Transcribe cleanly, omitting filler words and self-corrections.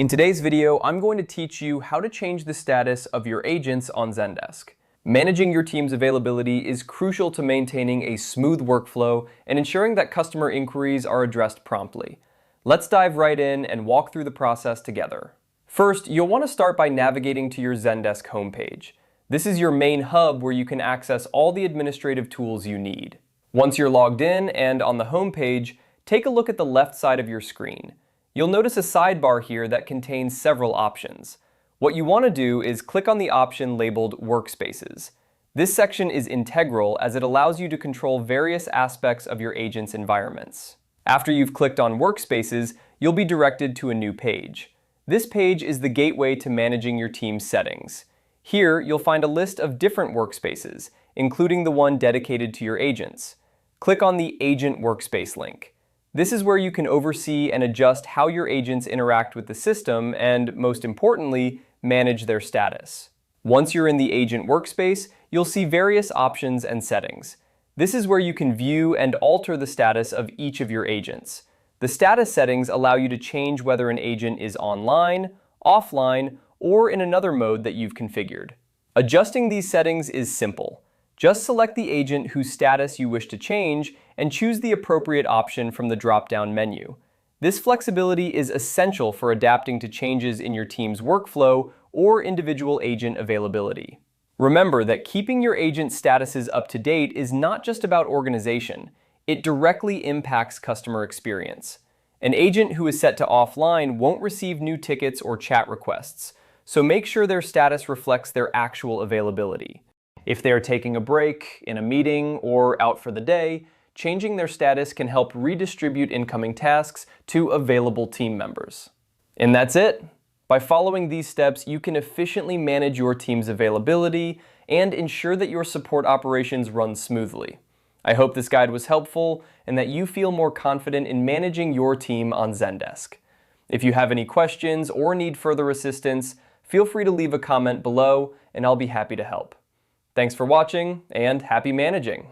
In today's video, I'm going to teach you how to change the status of your agents on Zendesk. Managing your team's availability is crucial to maintaining a smooth workflow and ensuring that customer inquiries are addressed promptly. Let's dive right in and walk through the process together. First, you'll want to start by navigating to your Zendesk homepage. This is your main hub where you can access all the administrative tools you need. Once you're logged in and on the homepage, take a look at the left side of your screen. You'll notice a sidebar here that contains several options. What you want to do is click on the option labeled Workspaces. This section is integral as it allows you to control various aspects of your agent's environments. After you've clicked on Workspaces, you'll be directed to a new page. This page is the gateway to managing your team's settings. Here, you'll find a list of different workspaces, including the one dedicated to your agents. Click on the Agent Workspace link. This is where you can oversee and adjust how your agents interact with the system and, most importantly, manage their status. Once you're in the Agent Workspace, you'll see various options and settings. This is where you can view and alter the status of each of your agents. The status settings allow you to change whether an agent is online, offline, or in another mode that you've configured. Adjusting these settings is simple. Just select the agent whose status you wish to change and choose the appropriate option from the drop-down menu. This flexibility is essential for adapting to changes in your team's workflow or individual agent availability. Remember that keeping your agent statuses up to date is not just about organization. It directly impacts customer experience. An agent who is set to offline won't receive new tickets or chat requests, so make sure their status reflects their actual availability. If they are taking a break, in a meeting, or out for the day, changing their status can help redistribute incoming tasks to available team members. And that's it. By following these steps, you can efficiently manage your team's availability and ensure that your support operations run smoothly. I hope this guide was helpful and that you feel more confident in managing your team on Zendesk. If you have any questions or need further assistance, feel free to leave a comment below and I'll be happy to help. Thanks for watching and happy managing!